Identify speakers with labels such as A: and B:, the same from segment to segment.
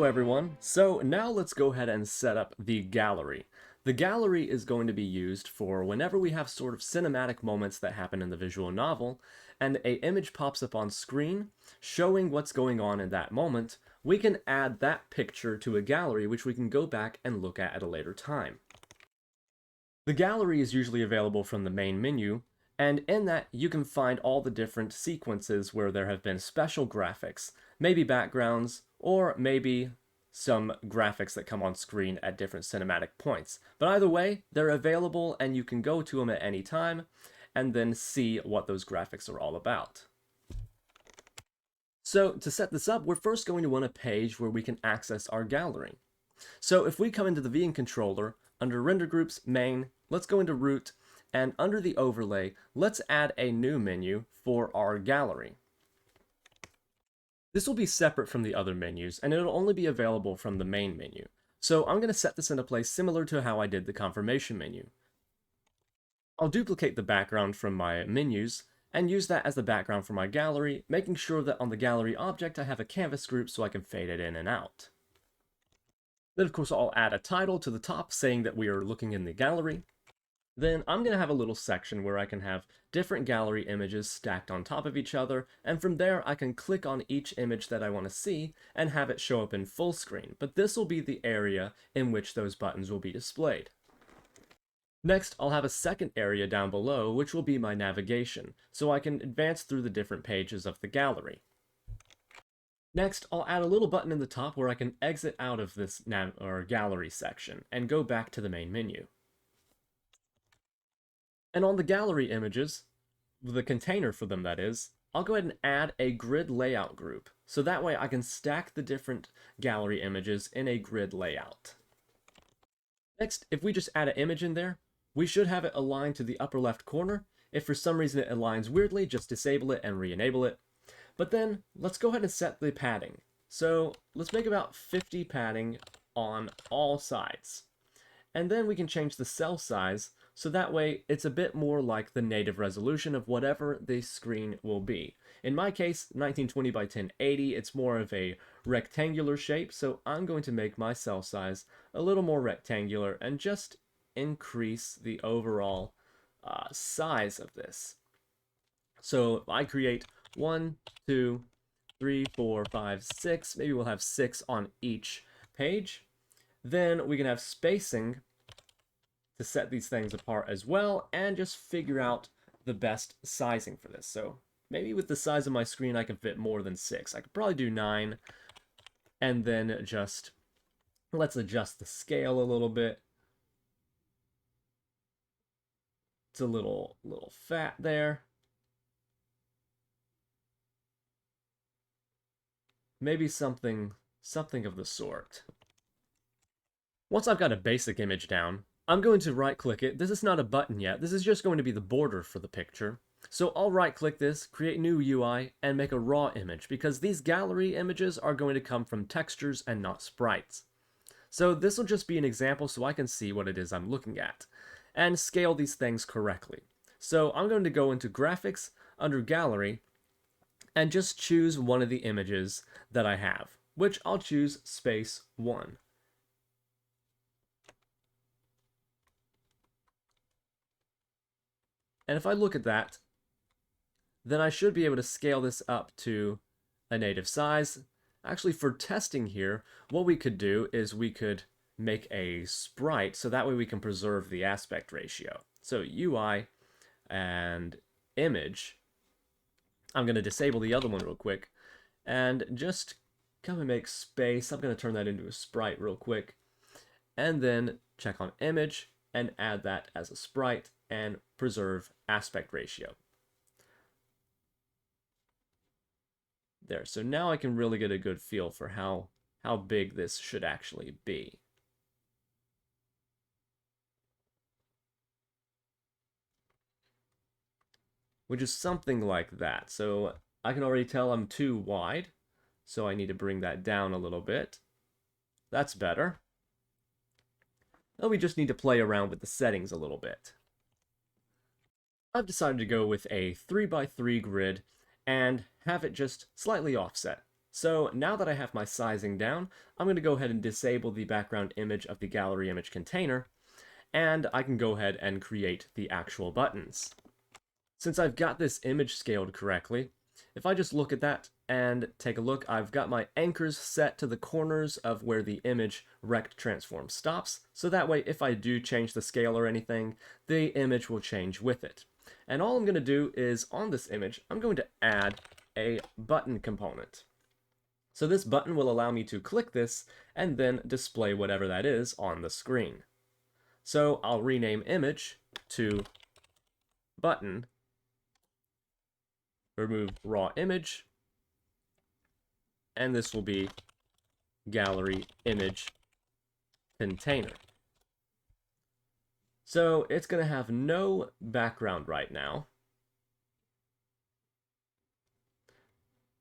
A: everyone. So now let's go ahead and set up the gallery. The gallery is going to be used for whenever we have sort of cinematic moments that happen in the visual novel, and an image pops up on screen showing what's going on in that moment, we can add that picture to a gallery which we can go back and look at a later time. The gallery is usually available from the main menu, and in that you can find all the different sequences where there have been special graphics, maybe backgrounds, or maybe some graphics that come on screen at different cinematic points. But either way, they're available and you can go to them at any time and then see what those graphics are all about. So to set this up, we're first going to want a page where we can access our gallery. So if we come into the Veeam controller, under Render Groups, Main, let's go into Root, and under the overlay, let's add a new menu for our gallery. This will be separate from the other menus, and it'll only be available from the main menu. So I'm going to set this into place similar to how I did the confirmation menu. I'll duplicate the background from my menus, and use that as the background for my gallery, making sure that on the gallery object I have a canvas group so I can fade it in and out. Then of course I'll add a title to the top saying that we are looking in the gallery. Then I'm going to have a little section where I can have different gallery images stacked on top of each other, and from there I can click on each image that I want to see and have it show up in full screen, but this will be the area in which those buttons will be displayed. Next, I'll have a second area down below which will be my navigation, so I can advance through the different pages of the gallery. Next, I'll add a little button in the top where I can exit out of this gallery section and go back to the main menu. And on the gallery images, the container for them that is, I'll go ahead and add a grid layout group, so that way I can stack the different gallery images in a grid layout. Next, if we just add an image in there, we should have it aligned to the upper left corner. If for some reason it aligns weirdly, just disable it and re-enable it. But then, let's go ahead and set the padding. So, let's make about 50 padding on all sides. And then we can change the cell size, so that way it's a bit more like the native resolution of whatever the screen will be. In my case, 1920 by 1080, it's more of a rectangular shape, so I'm going to make my cell size a little more rectangular and just increase the overall size of this. So I create 1, 2, 3, 4, 5, 6, maybe we'll have 6 on each page. Then we can have spacing to set these things apart as well, and just figure out the best sizing for this. So maybe with the size of my screen I can fit more than 6. I could probably do 9, and then just let's adjust the scale a little bit. It's a little fat there. Maybe something of the sort. Once I've got a basic image down, I'm going to right-click it. This is not a button yet. This is just going to be the border for the picture. So I'll right-click this, create new UI, and make a raw image, because these gallery images are going to come from textures and not sprites. So this will just be an example so I can see what it is I'm looking at, and scale these things correctly. So I'm going to go into Graphics, under Gallery, and just choose one of the images that I have, which I'll choose Space 1. And if I look at that, then I should be able to scale this up to a native size. Actually, for testing here, what we could do is we could make a sprite, so that way we can preserve the aspect ratio. So UI and image. I'm going to disable the other one real quick, and just come and make space. I'm going to turn that into a sprite real quick, and then check on image, and add that as a sprite, and preserve aspect ratio. There, so now I can really get a good feel for how big this should actually be. Which is something like that. So I can already tell I'm too wide, so I need to bring that down a little bit. That's better. Now we just need to play around with the settings a little bit. I've decided to go with a 3x3 grid and have it just slightly offset. So now that I have my sizing down, I'm going to go ahead and disable the background image of the gallery image container, and I can go ahead and create the actual buttons. Since I've got this image scaled correctly, if I just look at that and take a look, I've got my anchors set to the corners of where the image rect transform stops, so that way if I do change the scale or anything, the image will change with it. And all I'm going to do is, on this image, I'm going to add a button component. So this button will allow me to click this and then display whatever that is on the screen. So I'll rename image to button, remove raw image, and this will be gallery image container. So it's going to have no background right now,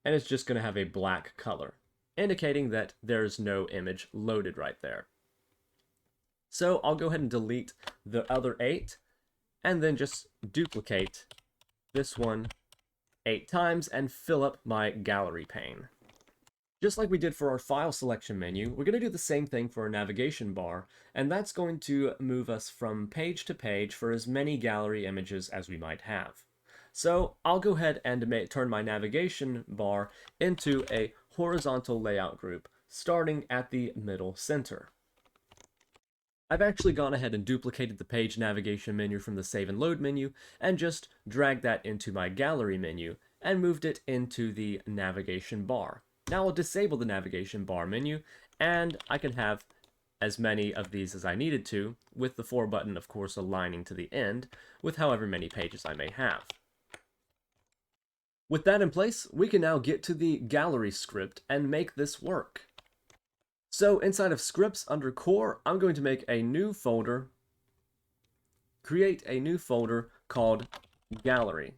A: and it's just going to have a black color, indicating that there's no image loaded right there. So I'll go ahead and delete the other 8, and then just duplicate this one 8 times and fill up my gallery pane. Just like we did for our file selection menu, we're going to do the same thing for our navigation bar, and that's going to move us from page to page for as many gallery images as we might have. So I'll go ahead and turn my navigation bar into a horizontal layout group, starting at the middle center. I've actually gone ahead and duplicated the page navigation menu from the save and load menu and just dragged that into my gallery menu and moved it into the navigation bar. Now I'll disable the navigation bar menu, and I can have as many of these as I needed to, with the 4 button of course aligning to the end with however many pages I may have. With that in place, we can now get to the gallery script and make this work. So inside of scripts under core, I'm going to make a new folder, create a new folder called gallery.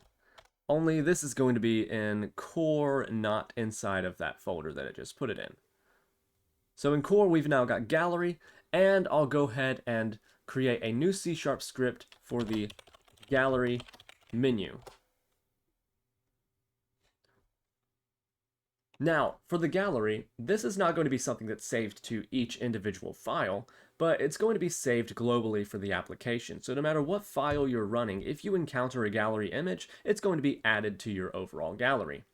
A: Only this is going to be in core, not inside of that folder that I just put it in. So in core, we've now got gallery, and I'll go ahead and create a new C# script for the gallery menu. Now, for the gallery, this is not going to be something that's saved to each individual file, but it's going to be saved globally for the application. So no matter what file you're running, if you encounter a gallery image, it's going to be added to your overall gallery.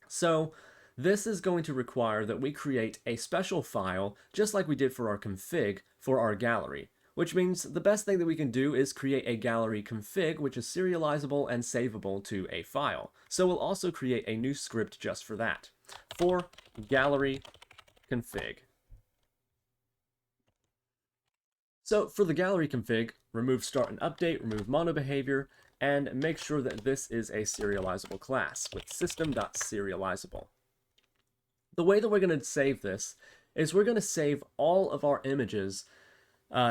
A: So this is going to require that we create a special file, just like we did for our config for our gallery, which means the best thing that we can do is create a gallery config, which is serializable and savable to a file. So we'll also create a new script just for that, for gallery config. So for the gallery config, remove start and update, remove mono behavior, and make sure that this is a serializable class with system.serializable. The way that we're going to save this is we're going to save all of our images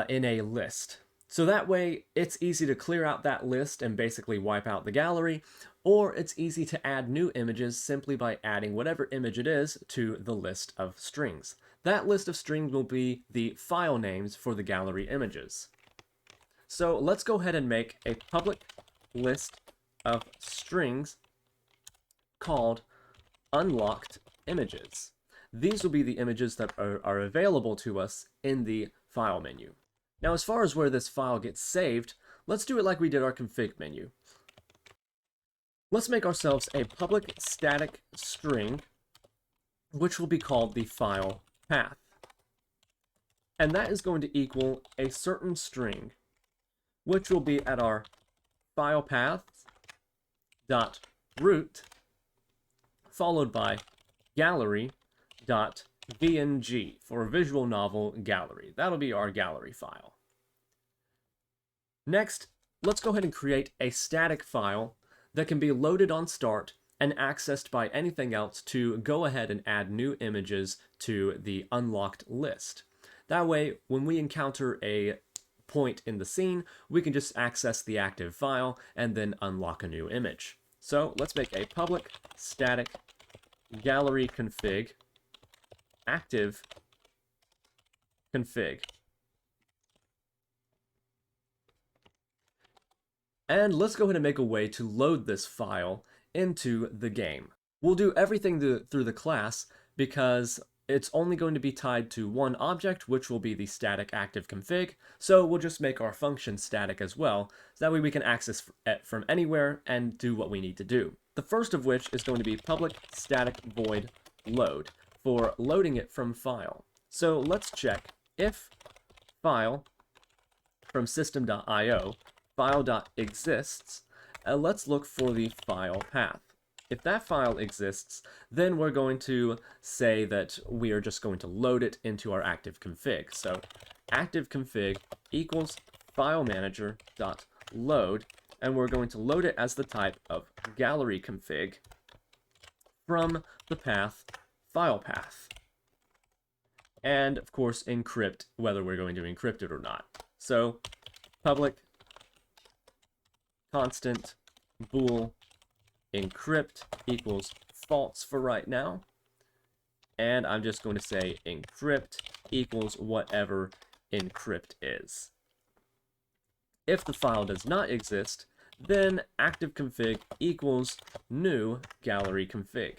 A: in a list. So that way it's easy to clear out that list and basically wipe out the gallery, or it's easy to add new images simply by adding whatever image it is to the list of strings. That list of strings will be the file names for the gallery images. So let's go ahead and make a public list of strings called unlocked images. These will be the images that are available to us in the file menu. Now, as far as where this file gets saved, let's do it like we did our config menu. Let's make ourselves a public static string, which will be called the file path. And that is going to equal a certain string, which will be at our file path dot root, followed by gallery dot VNG for visual novel gallery. That'll be our gallery file. Next, let's go ahead and create a static file that can be loaded on start and accessed by anything else to go ahead and add new images to the unlocked list. That way, when we encounter a point in the scene, we can just access the active file and then unlock a new image. So let's make a public static gallery config active config. And let's go ahead and make a way to load this file into the game. We'll do everything through the class because it's only going to be tied to one object, which will be the static active config. So we'll just make our function static as well. So that way we can access it from anywhere and do what we need to do. The first of which is going to be public static void load for loading it from file. So let's check if file from system.io file.exists. Let's look for the file path. If that file exists, then we're going to say that we are just going to load it into our active config. So active config equals file manager dot load, and we're going to load it as the type of gallery config from the path file path. And of course encrypt whether we're going to encrypt it or not. So public constant bool encrypt equals false for right now. And I'm just going to say encrypt equals whatever encrypt is. If the file does not exist, then active config equals new gallery config.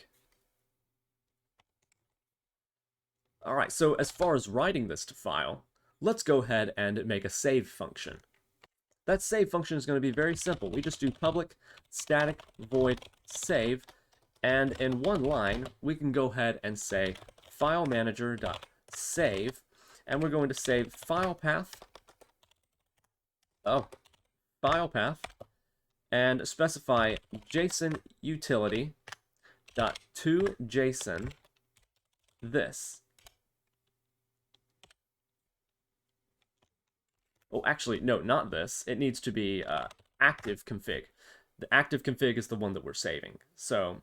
A: Alright, so as far as writing this to file, let's go ahead and make a save function. That save function is going to be very simple. We just do public static void save, and in one line we can go ahead and say file manager.save, and we're going to save file path and specify JSON utility dot to JSON this. Oh, actually, no, not this. It needs to be active config. The active config is the one that we're saving. So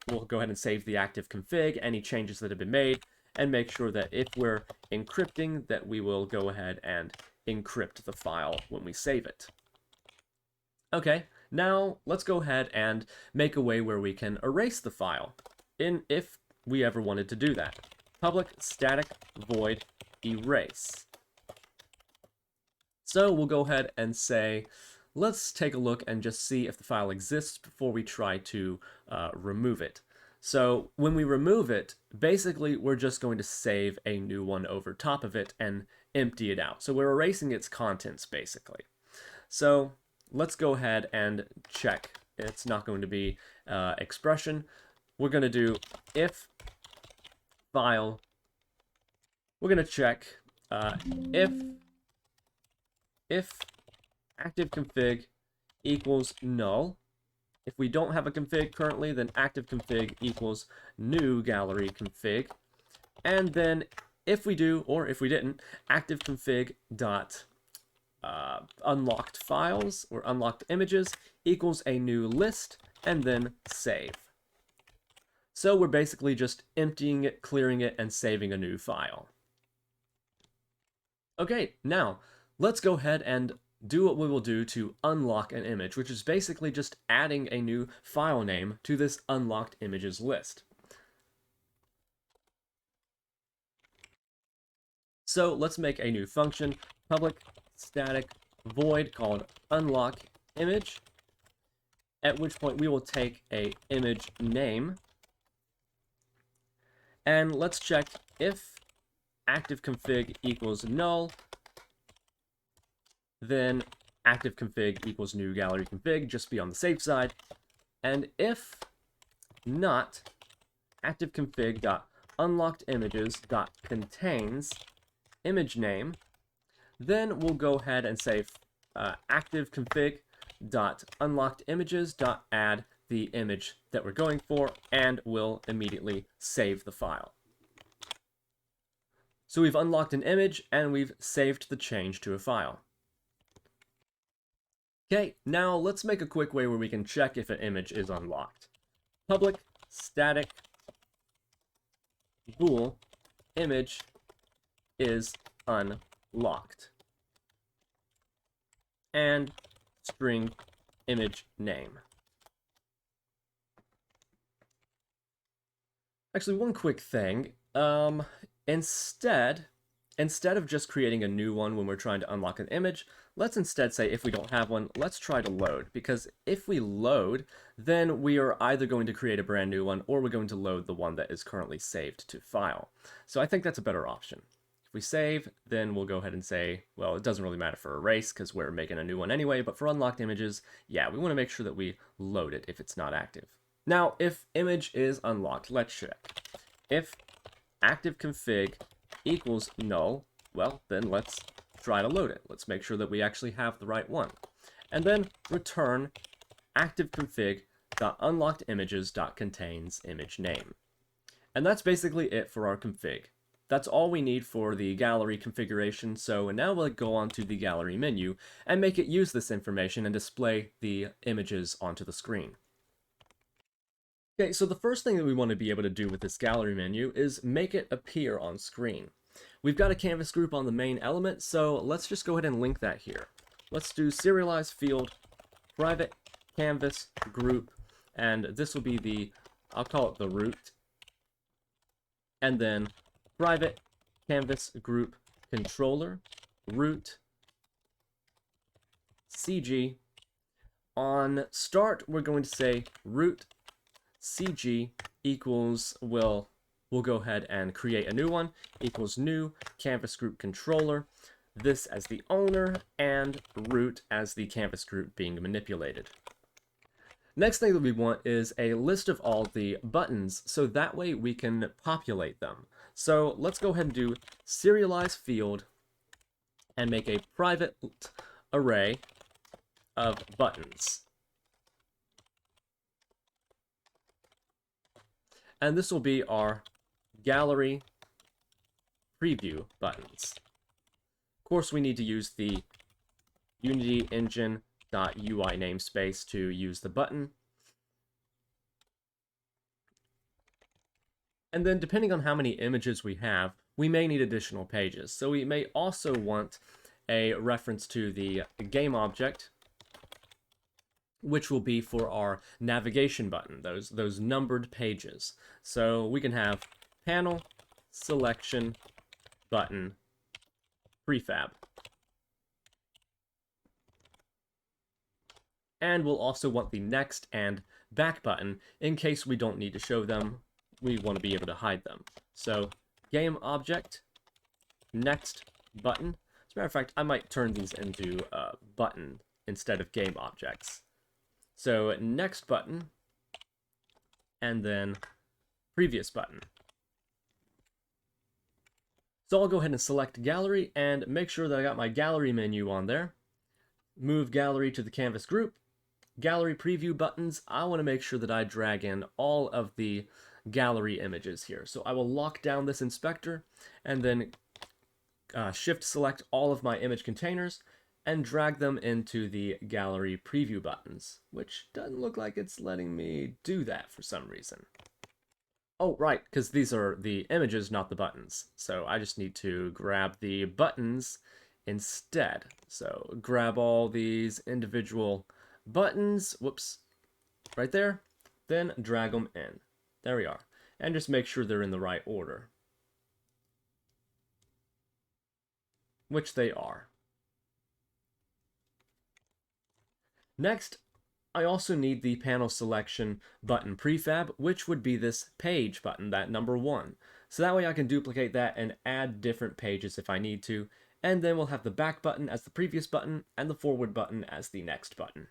A: we'll go ahead and save the active config, any changes that have been made, and make sure that if we're encrypting, that we will go ahead and encrypt the file when we save it. Okay, now let's go ahead and make a way where we can erase the file, if we ever wanted to do that. Public static void erase. So we'll go ahead and say, let's take a look and just see if the file exists before we try to remove it. So when we remove it, basically we're just going to save a new one over top of it and empty it out. So we're erasing its contents basically. So let's go ahead and check. It's not going to be expression. We're going to do if file. We're going to check if active config equals null. If we don't have a config currently, then active config equals new gallery config. And then if we do, or if we didn't, active config dot unlocked files or unlocked images equals a new list, and then save. So we're basically just emptying it, clearing it, and saving a new file. Okay, now let's go ahead and do what we will do to unlock an image, which is basically just adding a new file name to this unlocked images list. So let's make a new function, public static void called unlock image, at which point we will take a image name, and let's check if active config equals null, then active config equals new gallery config, just be on the safe side. And if not, active config dot unlocked images dot contains image name, then we'll go ahead and say active config dot unlocked images dot add the image that we're going for, and we'll immediately save the file. So we've unlocked an image and we've saved the change to a file. Okay, now let's make a quick way where we can check if an image is unlocked. Public static bool image is unlocked. And string image name. Actually, one quick thing. Instead instead of just creating a new one when we're trying to unlock an image, let's instead say if we don't have one, let's try to load. Because if we load, then we are either going to create a brand new one or we're going to load the one that is currently saved to file. So I think that's a better option. If we save, then we'll go ahead and say, well, it doesn't really matter for erase because we're making a new one anyway, but for unlocked images, yeah, we want to make sure that we load it if it's not active. Now, if image is unlocked, let's check. If active config equals null, well, then let's try to load it. Let's make sure that we actually have the right one. And then return active config.unlockedImages.contains image name. And that's basically it for our config. That's all we need for the gallery configuration, so now we'll go on to the gallery menu and make it use this information and display the images onto the screen. Okay, so the first thing that we want to be able to do with this gallery menu is make it appear on screen. We've got a canvas group on the main element, so let's just go ahead and link that here. Let's do serialize field, private canvas group, and this will be the, I'll call it the root, and then private canvas group controller, root, CG. On start, we're going to say root CG equals, we'll go ahead and create a new one, equals new canvas group controller, this as the owner, and root as the canvas group being manipulated. Next thing that we want is a list of all the buttons, so that way we can populate them. So let's go ahead and do serialize field and make a private array of buttons. And this will be our gallery preview buttons. Of course, we need to use the Unity Engine .ui namespace to use the button. And then depending on how many images we have, we may need additional pages. So we may also want a reference to the game object, which will be for our navigation button, those numbered pages. So we can have panel selection button prefab. And we'll also want the next and back button in case we don't need to show them. We want to be able to hide them. So game object, next button. As a matter of fact, I might turn these into button instead of game objects. So next button, and then previous button. So I'll go ahead and select gallery and make sure that I got my gallery menu on there. Move gallery to the canvas group. Gallery preview buttons, I want to make sure that I drag in all of the gallery images here. So I will lock down this inspector and then shift select all of my image containers and drag them into the gallery preview buttons, which doesn't look like it's letting me do that for some reason. Oh, right, because these are the images, not the buttons. So I just need to grab the buttons instead. So grab all these individual buttons, whoops, right there, then drag them in. There we are. And just make sure they're in the right order. Which they are. Next, I also need the panel selection button prefab, which would be this page button, that number 1. So that way I can duplicate that and add different pages if I need to. And then we'll have the back button as the previous button and the forward button as the next button.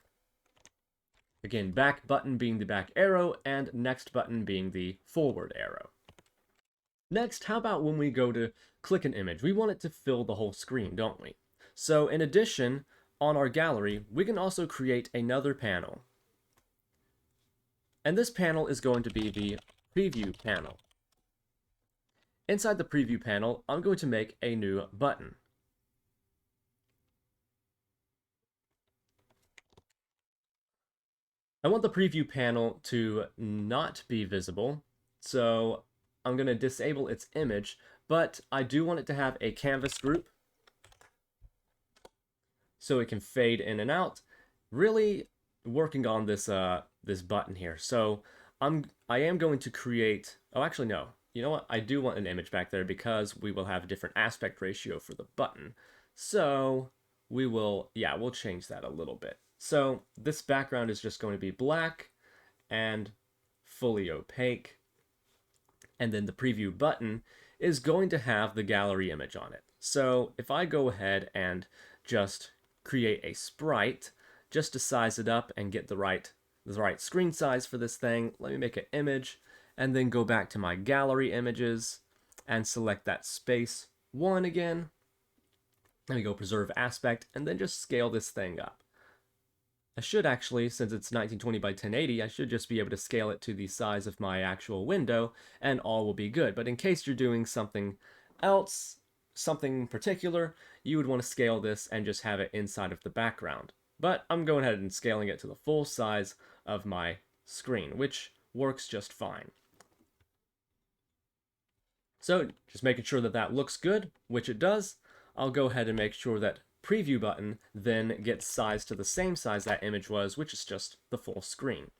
A: Again, back button being the back arrow and next button being the forward arrow. Next, how about when we go to click an image? We want it to fill the whole screen, don't we? So in addition, on our gallery, we can also create another panel. And this panel is going to be the preview panel. Inside the preview panel, I'm going to make a new button. I want the preview panel to not be visible, so I'm going to disable its image, but I do want it to have a canvas group so it can fade in and out. Really working on this this button here. So I am going to create, oh actually no, you know what? I do want an image back there because we will have a different aspect ratio for the button. So we will, yeah, we'll change that a little bit. So this background is just going to be black and fully opaque. And then the preview button is going to have the gallery image on it. So if I go ahead and just create a sprite, just to size it up and get the right screen size for this thing, let me make an image and then go back to my gallery images and select that space 1 again. Let me go preserve aspect and then just scale this thing up. I should actually, since it's 1920 by 1080, I should just be able to scale it to the size of my actual window and all will be good. But in case you're doing something else, something particular, you would want to scale this and just have it inside of the background. But I'm going ahead and scaling it to the full size of my screen, which works just fine. So just making sure that that looks good, which it does, I'll go ahead and make sure that preview button then gets sized to the same size that image was, which is just the full screen,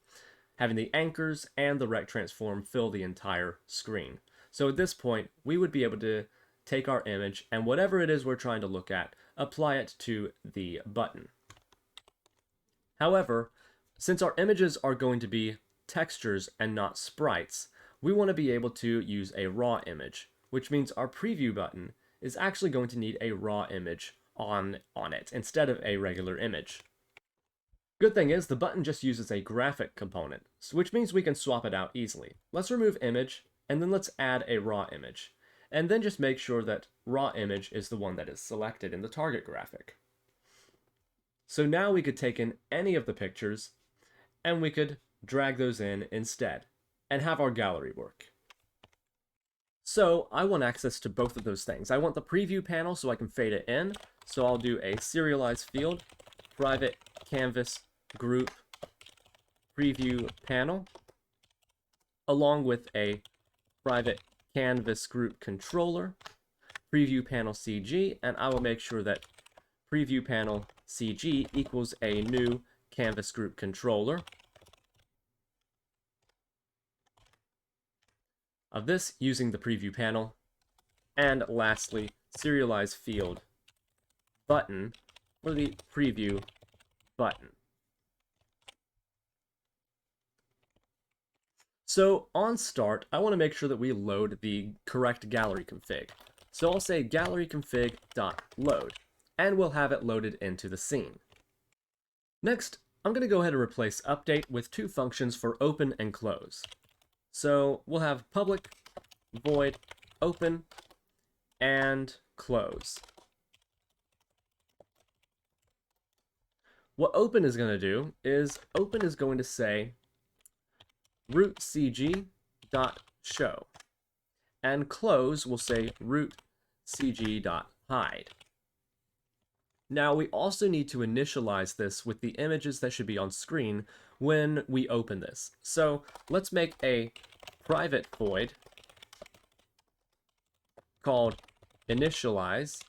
A: having the anchors and the rect transform fill the entire screen. So at this point, we would be able to take our image and whatever it is we're trying to look at, apply it to the button. However, since our images are going to be textures and not sprites, we want to be able to use a raw image, which means our preview button is actually going to need a raw image on it instead of a regular image. Good thing is the button just uses a graphic component, which means we can swap it out easily. Let's remove image and then let's add a raw image, and then just make sure that raw image is the one that is selected in the target graphic. So now we could take in any of the pictures and we could drag those in instead and have our gallery work. So I want access to both of those things. I want the preview panel so I can fade it in. So I'll do a serialized field, private canvas group preview panel, along with a private canvas group controller, preview panel CG, and I will make sure that preview panel CG equals a new canvas group controller of this using the preview panel, and lastly, serialize field button for the preview button. So on start, I want to make sure that we load the correct gallery config. So I'll say gallery config.load, and we'll have it loaded into the scene. Next, I'm going to go ahead and replace update with two functions for open and close. So we'll have public void open and close. What open is going to do is open is going to say root cg dot show, and close will say root cg dot hide. Now we also need to initialize this with the images that should be on screen when we open this. So let's make a private void called initialize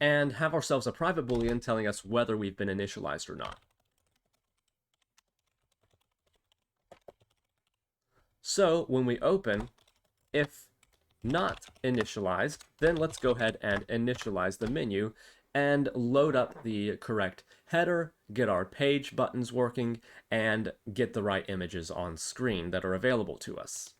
A: and have ourselves a private boolean telling us whether we've been initialized or not. So when we open, if not initialized, then let's go ahead and initialize the menu and load up the correct header, get our page buttons working, and get the right images on screen that are available to us.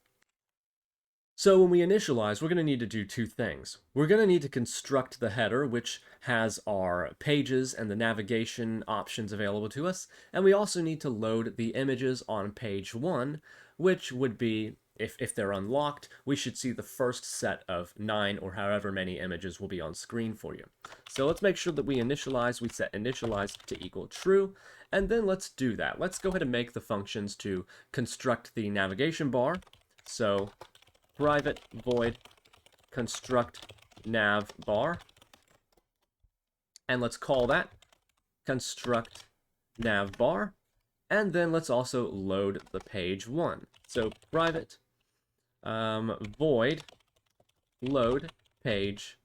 A: So when we initialize, we're going to need to do two things. We're going to need to construct the header, which has our pages and the navigation options available to us, and we also need to load the images on page 1, which would be, if they're unlocked, we should see the first set of 9 or however many images will be on screen for you. So let's make sure that we initialize, we set initialize to equal true, and then let's do that. Let's go ahead and make the functions to construct the navigation bar. So private void construct nav bar, and let's call that construct nav bar, and then let's also load the page 1. So private void load page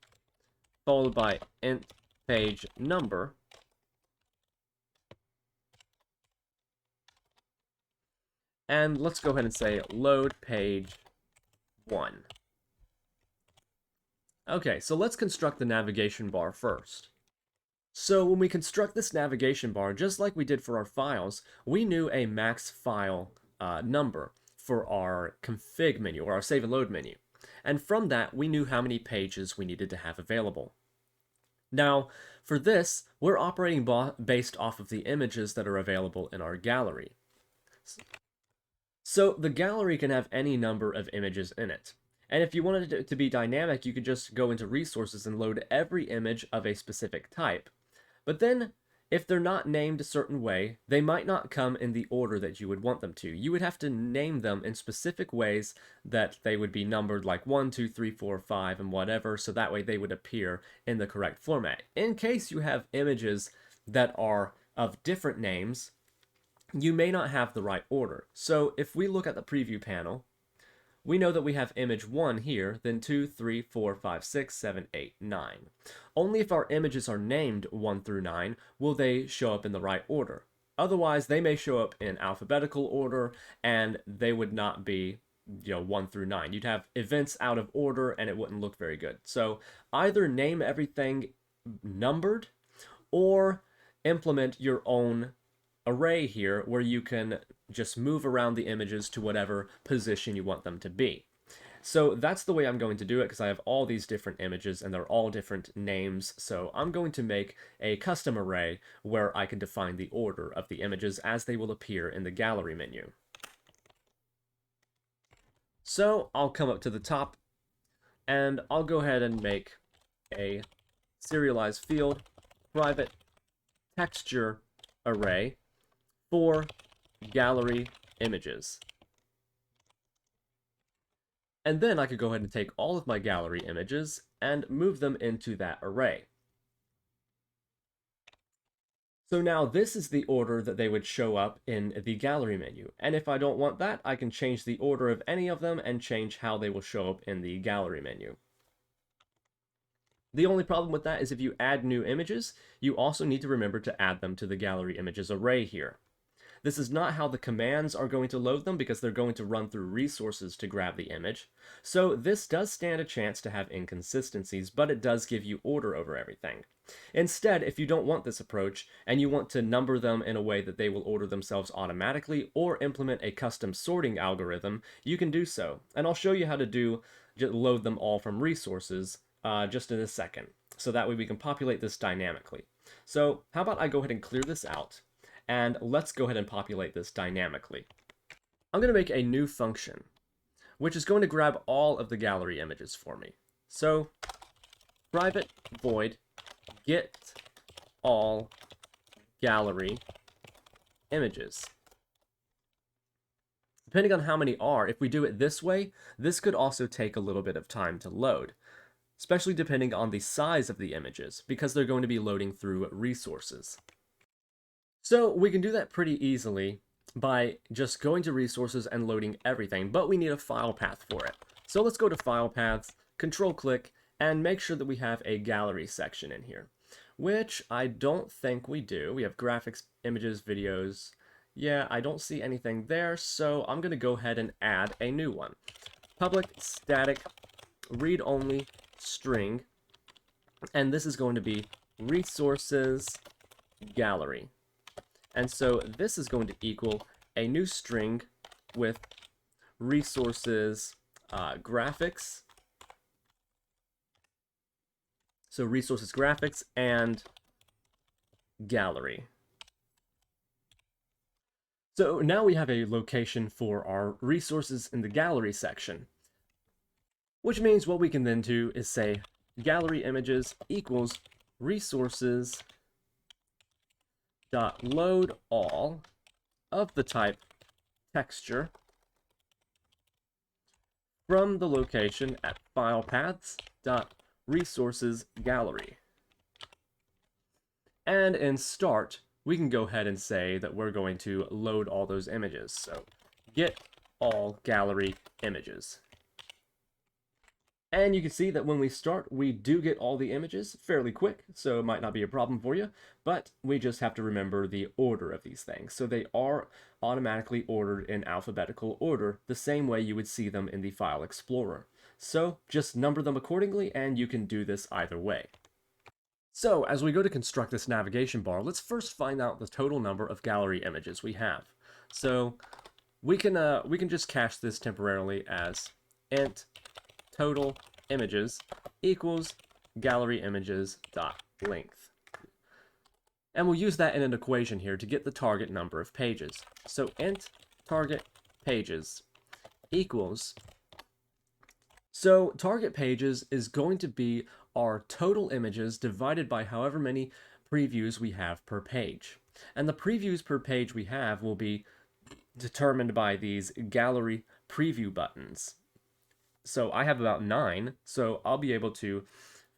A: followed by int page number, And let's go ahead and say load page 1. Okay, so let's construct the navigation bar first. So when we construct this navigation bar, just like we did for our files, we knew a max file number for our config menu, or our save and load menu. And from that, we knew how many pages we needed to have available. Now, for this, we're operating based off of the images that are available in our gallery. So the gallery can have any number of images in it. And if you wanted it to be dynamic, you could just go into resources and load every image of a specific type. But then, if they're not named a certain way, they might not come in the order that you would want them to. You would have to name them in specific ways that they would be numbered like 1, 2, 3, 4, 5, and whatever, so that way they would appear in the correct format. In case you have images that are of different names, you may not have the right order. So if we look at the preview panel, we know that we have image 1 here, then 2, 3, 4, 5, 6, 7, 8, 9. Only if our images are named 1 through 9 will they show up in the right order. Otherwise, they may show up in alphabetical order, and they would not be 1 through 9. You'd have events out of order, and it wouldn't look very good. So either name everything numbered, or implement your own array here where you can just move around the images to whatever position you want them to be. So that's the way I'm going to do it, because I have all these different images and they're all different names. So I'm going to make a custom array where I can define the order of the images as they will appear in the gallery menu. So I'll come up to the top and I'll go ahead and make a serialized field private texture array for gallery images. And then I could go ahead and take all of my gallery images and move them into that array. So now this is the order that they would show up in the gallery menu. And if I don't want that, I can change the order of any of them and change how they will show up in the gallery menu. The only problem with that is if you add new images, you also need to remember to add them to the gallery images array here. This is not how the commands are going to load them, because they're going to run through resources to grab the image. So this does stand a chance to have inconsistencies, but it does give you order over everything. Instead, if you don't want this approach, and you want to number them in a way that they will order themselves automatically, or implement a custom sorting algorithm, you can do so. And I'll show you how to load them all from resources just in a second. So that way we can populate this dynamically. So how about I go ahead and clear this out, and let's go ahead and populate this dynamically. I'm going to make a new function, which is going to grab all of the gallery images for me. So private void get all gallery images. Depending on how many are, if we do it this way, this could also take a little bit of time to load, especially depending on the size of the images, because they're going to be loading through resources. So we can do that pretty easily by just going to resources and loading everything, but we need a file path for it. So let's go to file paths, control click, and make sure that we have a gallery section in here, which I don't think we do. We have graphics, images, videos. Yeah, I don't see anything there, so I'm going to go ahead and add a new one. Public static read-only string, and this is going to be resources gallery. And so this is going to equal a new string with resources graphics. So resources graphics and gallery. So now we have a location for our resources in the gallery section, which means what we can then do is say gallery images equals resources dot load all of the type texture from the location at file paths dot resources gallery. And in start, we can go ahead and say that we're going to load all those images. So get all gallery images. And you can see that when we start, we do get all the images fairly quick, so it might not be a problem for you, but we just have to remember the order of these things. So they are automatically ordered in alphabetical order, the same way you would see them in the File Explorer. So just number them accordingly, and you can do this either way. So as we go to construct this navigation bar, let's first find out the total number of gallery images we have. So we can just cache this temporarily as int total images equals gallery images dot length. And we'll use that in an equation here to get the target number of pages. So int target pages equals, so target pages is going to be our total images divided by however many previews we have per page. And the previews per page we have will be determined by these gallery preview buttons. So I have about 9, so I'll be able to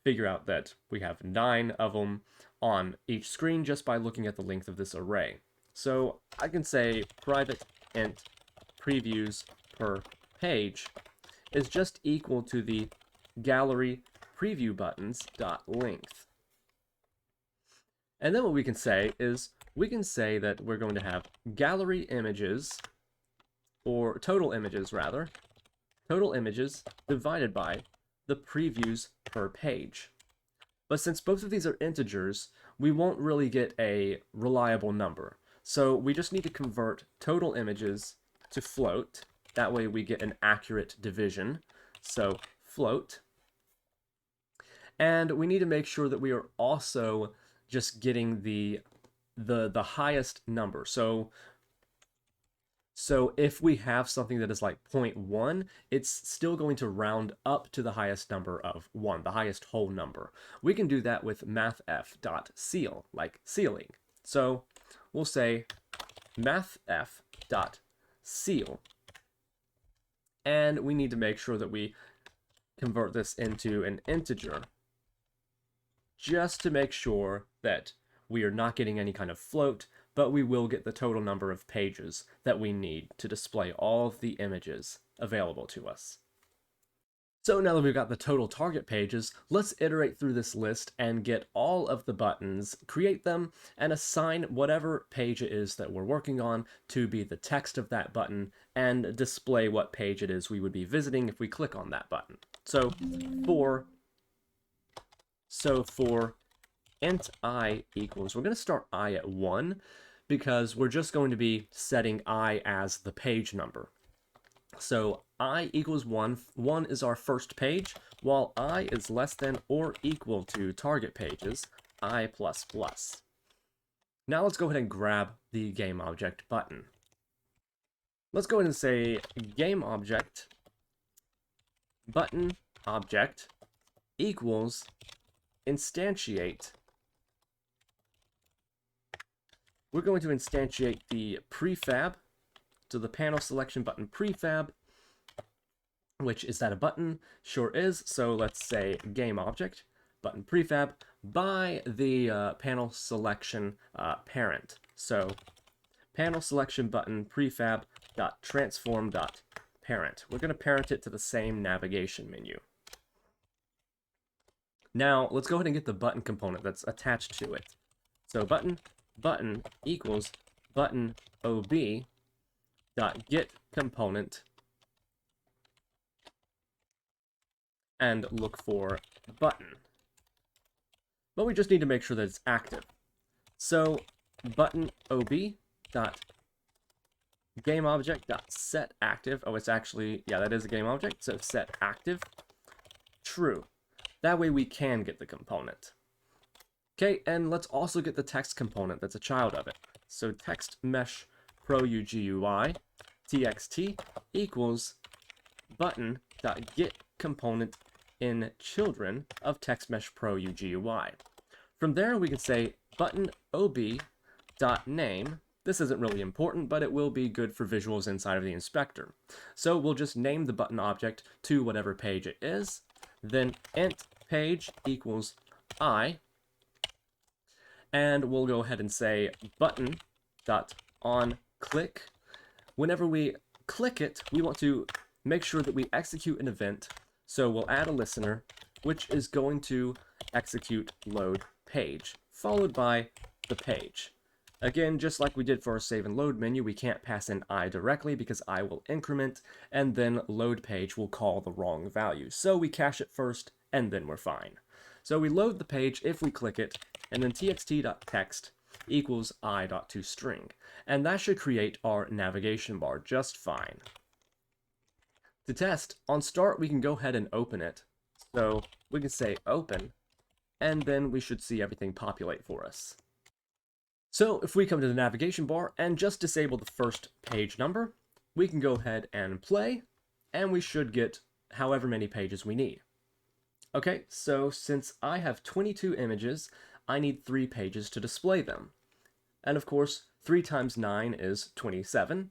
A: figure out that we have 9 of them on each screen just by looking at the length of this array. So I can say private int previews per page is just equal to the gallery preview buttons dot length. And then what we can say is we can say that we're going to have gallery images, or total images rather, total images divided by the previews per page. But since both of these are integers, we won't really get a reliable number. So we just need to convert total images to float. That way we get an accurate division. So float. And we need to make sure that we are also just getting the highest number. So if we have something that is like 0.1, it's still going to round up to the highest number of 1, the highest whole number. We can do that with mathf.ceil, like ceiling. So we'll say mathf.ceil. And we need to make sure that we convert this into an integer just to make sure that we are not getting any kind of float, but we will get the total number of pages that we need to display all of the images available to us. So now that we've got the total target pages, let's iterate through this list and get all of the buttons, create them, and assign whatever page it is that we're working on to be the text of that button, and display what page it is we would be visiting if we click on that button. So for int I equals, we're going to start I at 1, because we're just going to be setting I as the page number. So I equals 1, 1 is our first page, while I is less than or equal to target pages, I++. Now let's go ahead and grab the GameObject button. Let's go ahead and say GameObject button object equals instantiate. We're going to instantiate the prefab, so the panel selection button prefab, which is that a button? Sure is. So let's say GameObject button prefab by the panel selection parent. So panel selection button prefab dot transform dot parent. We're going to parent it to the same navigation menu. Now let's go ahead and get the button component that's attached to it. So button equals button ob dot get component, and look for button. But we just need to make sure that it's active. So button ob dot GameObject dot set active. Oh, it's actually, yeah, that is a GameObject. So set active true. That way we can get the component. Okay, and let's also get the text component that's a child of it. So text mesh pro UGUI txt equals button dot get component in children of text mesh pro UGUI. From there we can say button ob dot name. This isn't really important, but it will be good for visuals inside of the inspector. So we'll just name the button object to whatever page it is, then int page equals I, and we'll go ahead and say button dot on click. Whenever we click it, we want to make sure that we execute an event So we'll add a listener, which is going to execute load page, followed by the page. Again, just like we did for our save and load menu, we can't pass in I directly because I will increment, and then load page will call the wrong value. So we cache it first, and then we're fine. So we load the page if we click it, and then txt.text equals I.toString. And that should create our navigation bar just fine. To test, on start we can go ahead and open it. So we can say open, and then we should see everything populate for us. So if we come to the navigation bar and just disable the first page number, we can go ahead and play, and we should get however many pages we need. Okay, so since I have 22 images, I need 3 pages to display them. And of course, 3 times 9 is 27,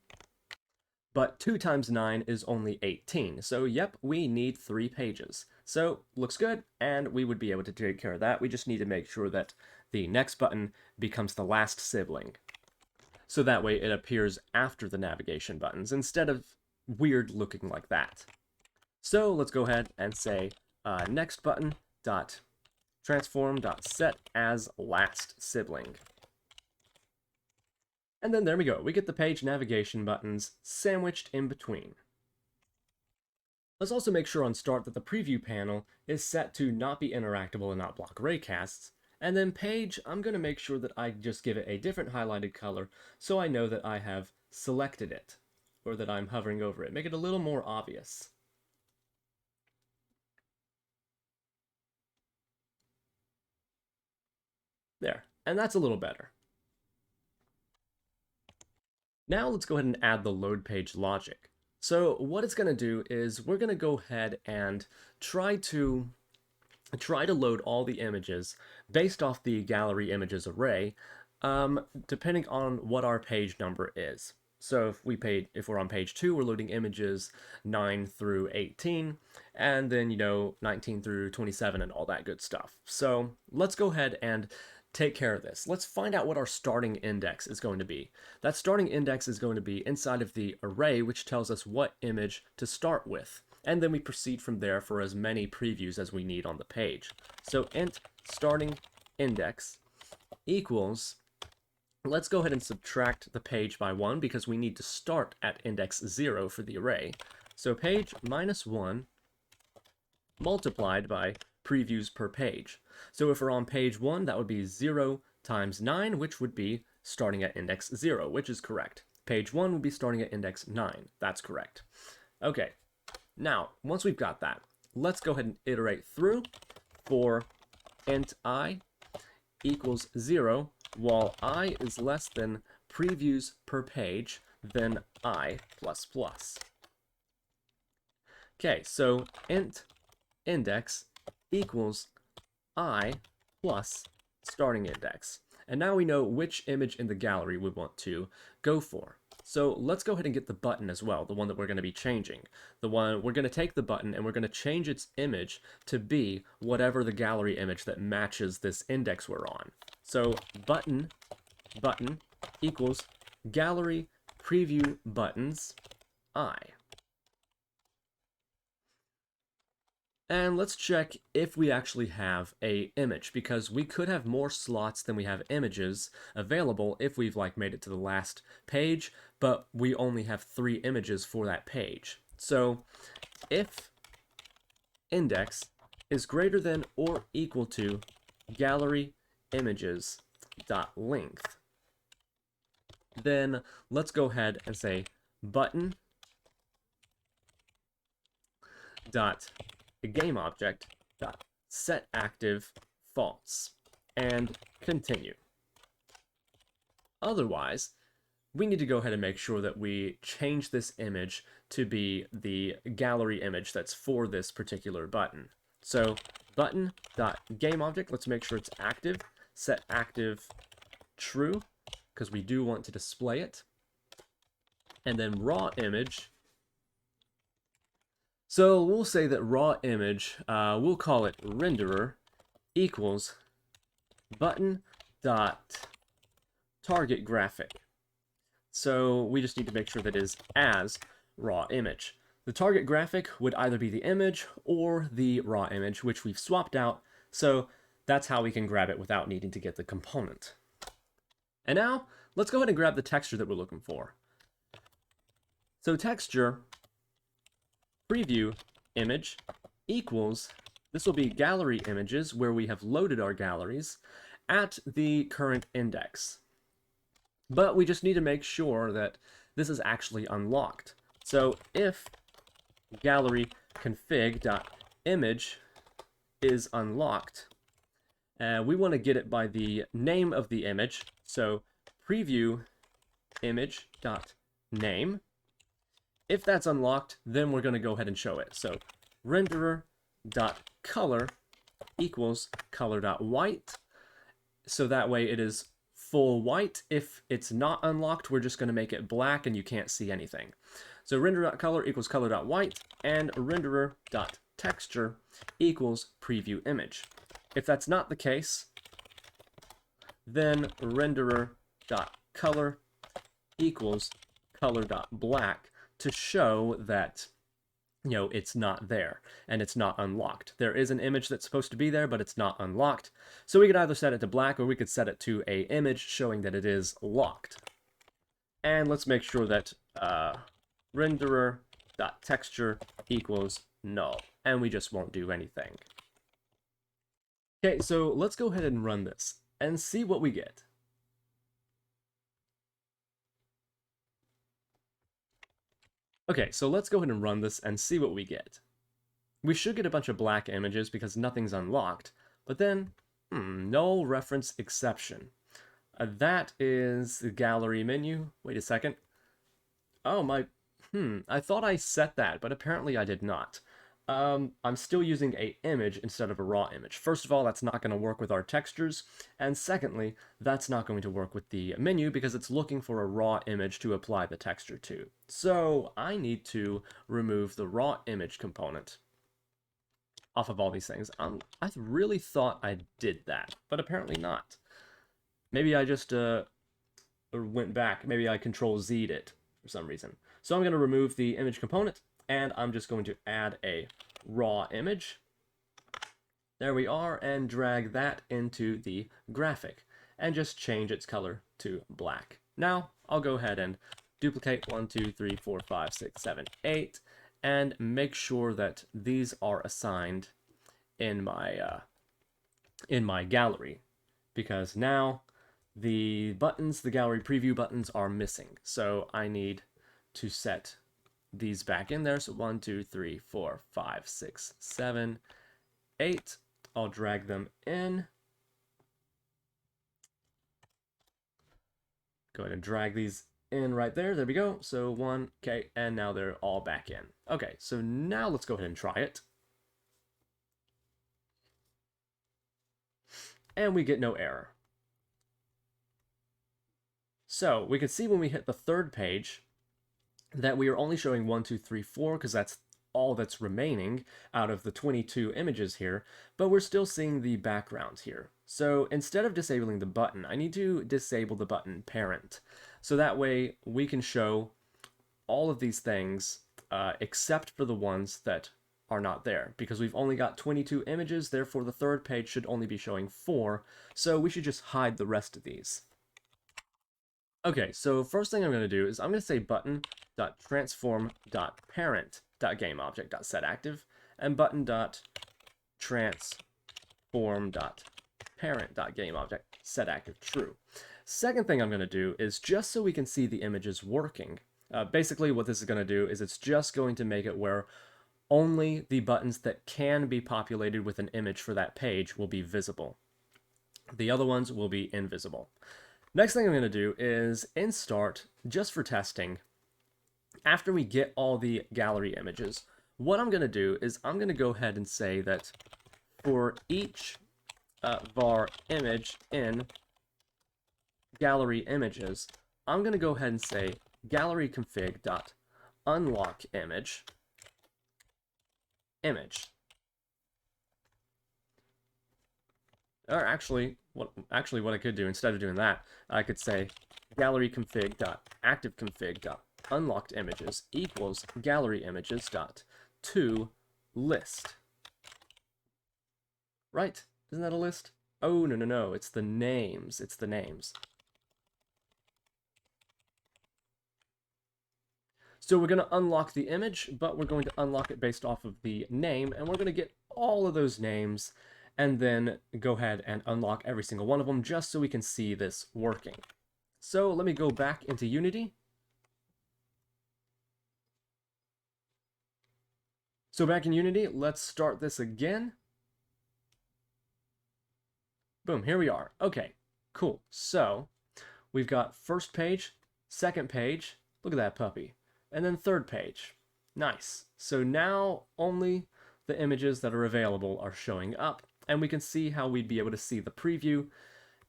A: but 2 times 9 is only 18. So yep, we need 3 pages. So looks good, and we would be able to take care of that. We just need to make sure that the next button becomes the last sibling. So that way it appears after the navigation buttons instead of weird looking like that. So let's go ahead and say next button dot transform dot set as last sibling. And then there we go. We get the page navigation buttons sandwiched in between. Let's also make sure on start that the preview panel is set to not be interactable and not block raycasts. And then page, I'm going to make sure that I just give it a different highlighted color so I know that I have selected it, or that I'm hovering over it. Make it a little more obvious. There, and that's a little better. Now let's go ahead and add the load page logic. So what it's going to do is we're going to go ahead and try to load all the images based off the gallery images array, depending on what our page number is. So if we're on page 2, we're loading images 9 through 18, and then 19 through 27 and all that good stuff. So let's go ahead and take care of this. Let's find out what our starting index is going to be. That starting index is going to be inside of the array, which tells us what image to start with. And then we proceed from there for as many previews as we need on the page. So int starting index equals, let's go ahead and subtract the page by 1 because we need to start at index 0 for the array. So page minus 1 multiplied by previews per page. So if we're on page 1, that would be 0 times 9, which would be starting at index 0, which is correct. Page 1 would be starting at index 9. That's correct. Okay. Now, once we've got that, let's go ahead and iterate through for int I equals 0, while I is less than previews per page, then I plus plus. Okay, so int index equals I plus starting index. And now we know which image in the gallery we want to go for. So let's go ahead and get the button as well, the one that we're going to be changing. The one we're going to take the button and we're going to change its image to be whatever the gallery image that matches this index we're on. So button equals gallery preview buttons I. And let's check if we actually have a image, because we could have more slots than we have images available if we've made it to the last page, but we only have 3 images for that page. So if index is greater than or equal to gallery images dot length, then let's go ahead and say button dot game object dot set active false and continue. Otherwise, we need to go ahead and make sure that we change this image to be the gallery image that's for this particular button. So button dot game object, let's make sure it's active, set active true, because we do want to display it. And then raw image. So we'll say that raw image, we'll call it renderer equals button dot target graphic. So we just need to make sure that it is as raw image. The target graphic would either be the image or the raw image, which we've swapped out, so that's how we can grab it without needing to get the component. And now, let's go ahead and grab the texture that we're looking for. So texture, preview image equals, this will be gallery images where we have loaded our galleries at the current index. But we just need to make sure that this is actually unlocked. So if gallery config.image is unlocked, we want to get it by the name of the image. So preview image.name. If that's unlocked, then we're going to go ahead and show it. So renderer.color equals color.white. So that way it is full white. If it's not unlocked, we're just going to make it black and you can't see anything. So render.color equals color.white, and renderer.texture equals preview image. If that's not the case, then renderer.color equals color.black to show that, you know, it's not there and it's not unlocked. There is an image that's supposed to be there, but it's not unlocked. So we could either set it to black or we could set it to a image showing that it is locked. And let's make sure that renderer.texture equals null, and we just won't do anything. Okay, so let's go ahead and run this and see what we get. Okay, so let's go ahead and run this and see what we get. We should get a bunch of black images because nothing's unlocked, but then, null reference exception. That is the gallery menu. Wait a second. Oh, I thought I set that, but apparently I did not. I'm still using a image instead of a raw image. First of all, that's not going to work with our textures, and secondly, that's not going to work with the menu because it's looking for a raw image to apply the texture to. So I need to remove the raw image component off of all these things. I really thought I did that, but apparently not. Maybe I just went back. Maybe I Control-Z'd it for some reason. So I'm going to remove the image component, and I'm just going to add a raw image. There we are, and drag that into the graphic, and just change its color to black. Now, I'll go ahead and duplicate 1, 2, 3, 4, 5, 6, 7, 8, and make sure that these are assigned in my gallery, because now the buttons, the gallery preview buttons, are missing. So I need to set these back in there. So 1, 2, 3, 4, 5, 6, 7, 8. I'll drag them in. Go ahead and drag these in right there. There we go. So 1, okay, and now they're all back in. Okay, so now let's go ahead and try it. And we get no error. So we can see when we hit the third page that we are only showing 1, 2, 3, 4, because that's all that's remaining out of the 22 images here, but we're still seeing the background here. So instead of disabling the button, I need to disable the button parent. So that way we can show all of these things except for the ones that are not there, because we've only got 22 images, therefore the third page should only be showing 4, so we should just hide the rest of these. Okay, so first thing I'm going to do is I'm going to say button.transform.parent.gameObject.setActive and button.transform.parent.gameObject.setActiveTrue. Second thing I'm going to do is, just so we can see the images working, basically what this is going to do is it's just going to make it where only the buttons that can be populated with an image for that page will be visible. The other ones will be invisible. Next thing I'm going to do is in Start, just for testing, after we get all the gallery images, what I'm going to do is I'm going to go ahead and say that for each var image in gallery images, I'm going to go ahead and say gallery config.unlock image. Or actually what I could do instead of doing that, I could say gallery config.active config unlocked images equals gallery images dot to list. Right? Isn't that a list? Oh, no, no, no. It's the names. It's the names. So we're going to unlock the image, but we're going to unlock it based off of the name, and we're going to get all of those names, and then go ahead and unlock every single one of them just so we can see this working. So let me go back into Unity. So back in Unity, let's start this again. Boom, here we are. Okay, cool. So we've got first page, second page, look at that puppy, and then third page. Nice. So now only the images that are available are showing up, and we can see how we'd be able to see the preview,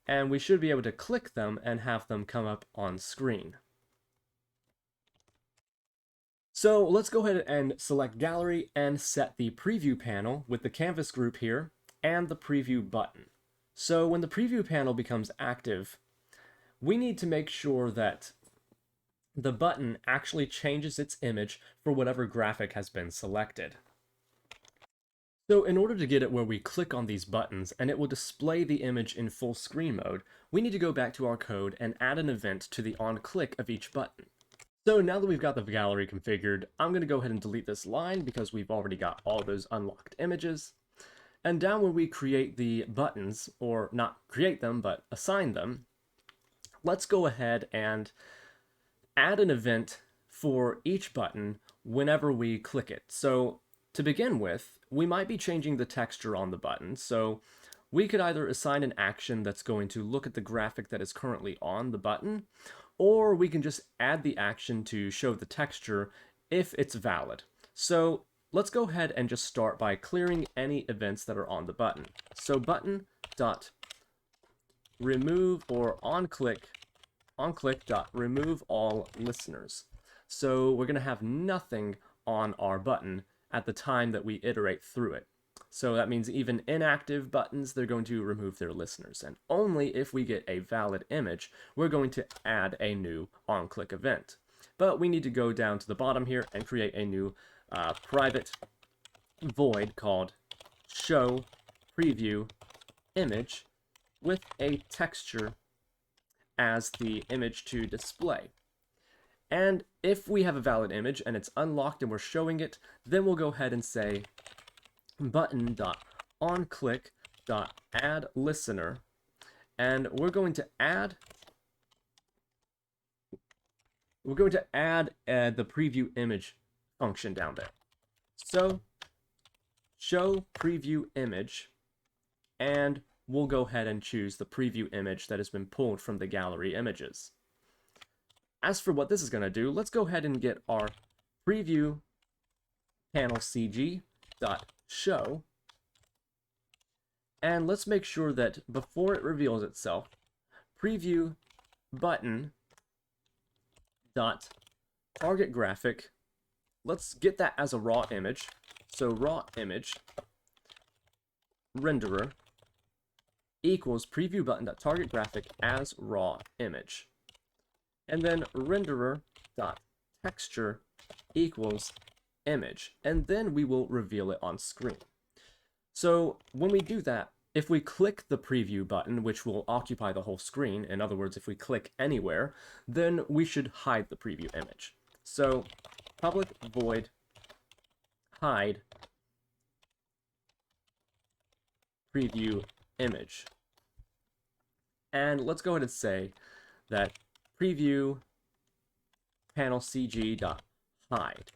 A: and we should be able to click them and have them come up on screen. So let's go ahead and select Gallery and set the preview panel with the canvas group here and the preview button. So when the preview panel becomes active, we need to make sure that the button actually changes its image for whatever graphic has been selected. So in order to get it where we click on these buttons and it will display the image in full screen mode, we need to go back to our code and add an event to the on-click of each button. So now that we've got the gallery configured, I'm going to go ahead and delete this line because we've already got all those unlocked images. And down where we create the buttons, or not create them, but assign them, let's go ahead and add an event for each button whenever we click it. So to begin with, we might be changing the texture on the button. So we could either assign an action that's going to look at the graphic that is currently on the button, or we can just add the action to show the texture if it's valid. So let's go ahead and just start by clearing any events that are on the button. So button dot remove or onclick dot remove all listeners. So we're going to have nothing on our button at the time that we iterate through it. So that means even inactive buttons, they're going to remove their listeners. And only if we get a valid image, we're going to add a new onClick event. But we need to go down to the bottom here and create a new private void called show preview image with a texture as the image to display. And if we have a valid image and it's unlocked and we're showing it, then we'll go ahead and say button.onClick.addListener, and we're going to add the preview image function down there. So show preview image, and we'll go ahead and choose the preview image that has been pulled from the gallery images. As for what this is going to do, let's go ahead and get our preview panel cg.show, and let's make sure that before it reveals itself, preview button dot target graphic, let's get that as a raw image. So raw image renderer equals preview button dot target graphic as raw image. And then renderer dot texture equals image, and then we will reveal it on screen. So when we do that, if we click the preview button, which will occupy the whole screen, in other words, if we click anywhere, then we should hide the preview image. So public void hide preview image. And let's go ahead and say that preview panel cg.hide.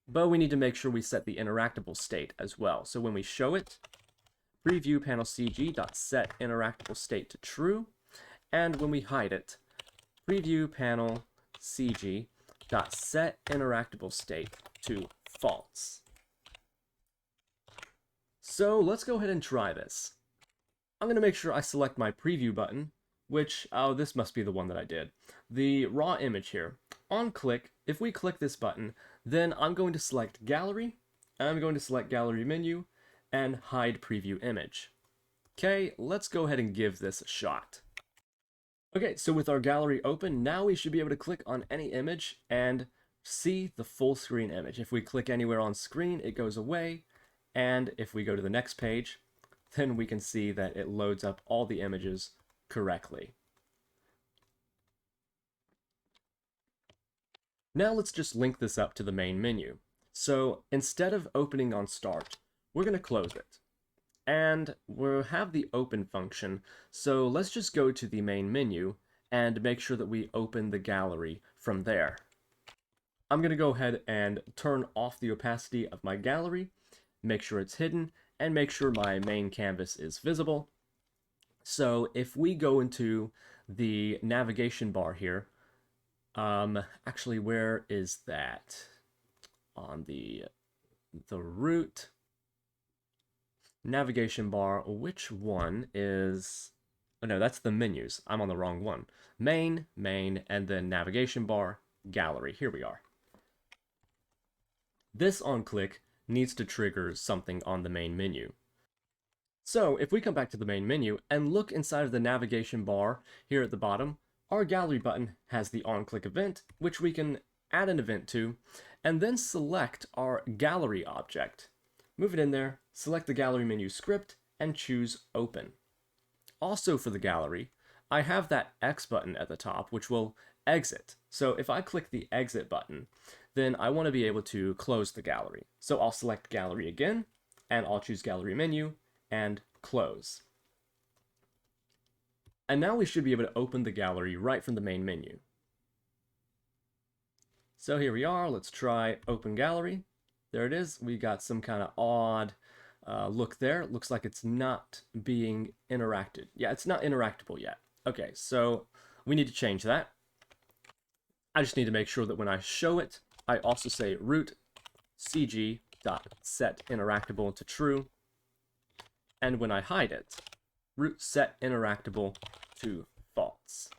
A: But we need to make sure we set the interactable state as well. So when we show it, preview panel cg.set interactable state to true. And when we hide it, preview panel cg.set interactable state to false. So let's go ahead and try this. I'm going to make sure I select my preview button, which, oh, this must be the one that I did. The raw image here. On click, if we click this button, then I'm going to select gallery, and I'm going to select gallery menu, and hide preview image. Okay, let's go ahead and give this a shot. Okay, so with our gallery open, now we should be able to click on any image and see the full screen image. If we click anywhere on screen, it goes away. And if we go to the next page, then we can see that it loads up all the images correctly. Now let's just link this up to the main menu. So instead of opening on start, we're going to close it. And we'll have the open function, so let's just go to the main menu and make sure that we open the gallery from there. I'm going to go ahead and turn off the opacity of my gallery, make sure it's hidden, and make sure my main canvas is visible. So if we go into the navigation bar here, actually, where is that? On the root navigation bar, which one is... Oh no, that's the menus. I'm on the wrong one. Main, and then navigation bar, gallery. Here we are. This on-click needs to trigger something on the main menu. So if we come back to the main menu and look inside of the navigation bar here at the bottom, our gallery button has the on-click event, which we can add an event to, and then select our gallery object. Move it in there, select the gallery menu script, and choose open. Also for the gallery, I have that X button at the top, which will exit. So if I click the exit button, then I want to be able to close the gallery. So I'll select gallery again, and I'll choose gallery menu, and close. And now we should be able to open the gallery right from the main menu. So here we are, let's try open gallery. There it is, we got some kind of odd look there. It looks like it's not being interacted. Yeah, it's not interactable yet. Okay, so we need to change that. I just need to make sure that when I show it, I also say root cg.set interactable to true. And when I hide it, root set interactable to false.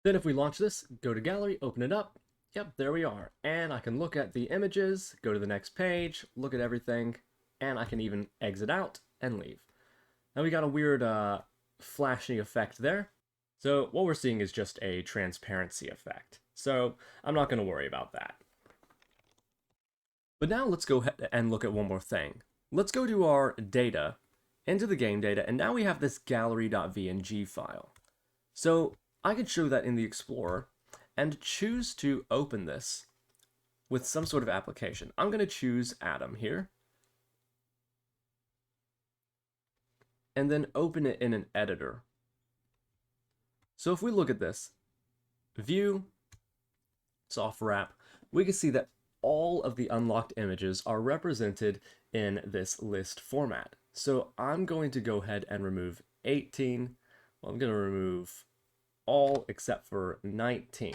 A: Then if we launch this, go to gallery, open it up, yep, there we are. And I can look at the images, go to the next page, look at everything, and I can even exit out and leave. Now we got a weird flashing effect there. So what we're seeing is just a transparency effect. So I'm not going to worry about that. But now let's go ahead and look at one more thing. Let's go to our data, into the game data, and now we have this gallery.vng file. So I could show that in the Explorer and choose to open this with some sort of application. I'm going to choose Atom here, and then open it in an editor. So if we look at this, view, soft wrap, we can see that all of the unlocked images are represented in this list format. So I'm going to go ahead and remove 18. Well, I'm going to remove all except for 19.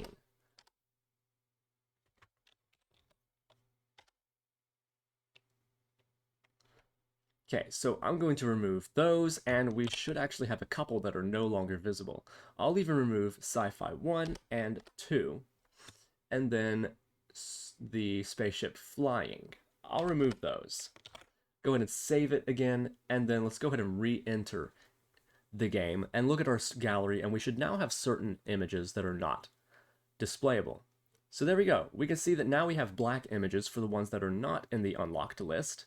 A: Okay, so I'm going to remove those, and we should actually have a couple that are no longer visible. I'll even remove Sci-Fi 1 and 2, and then the spaceship flying. I'll remove those. Go ahead and save it again, and then let's go ahead and re-enter the game and look at our gallery, and we should now have certain images that are not displayable. So there we go. We can see that now we have black images for the ones that are not in the unlocked list,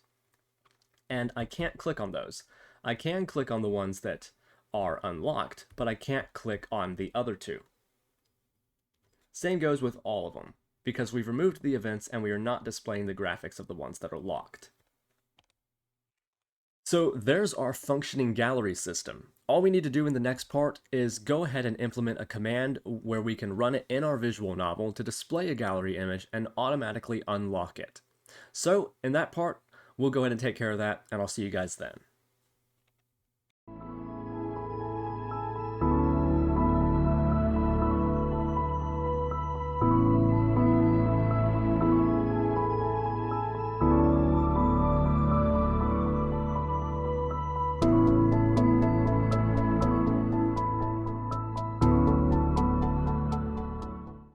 A: and I can't click on those. I can click on the ones that are unlocked, but I can't click on the other two. Same goes with all of them, because we've removed the events and we are not displaying the graphics of the ones that are locked. So there's our functioning gallery system. All we need to do in the next part is go ahead and implement a command where we can run it in our visual novel to display a gallery image and automatically unlock it. So in that part, we'll go ahead and take care of that, and I'll see you guys then.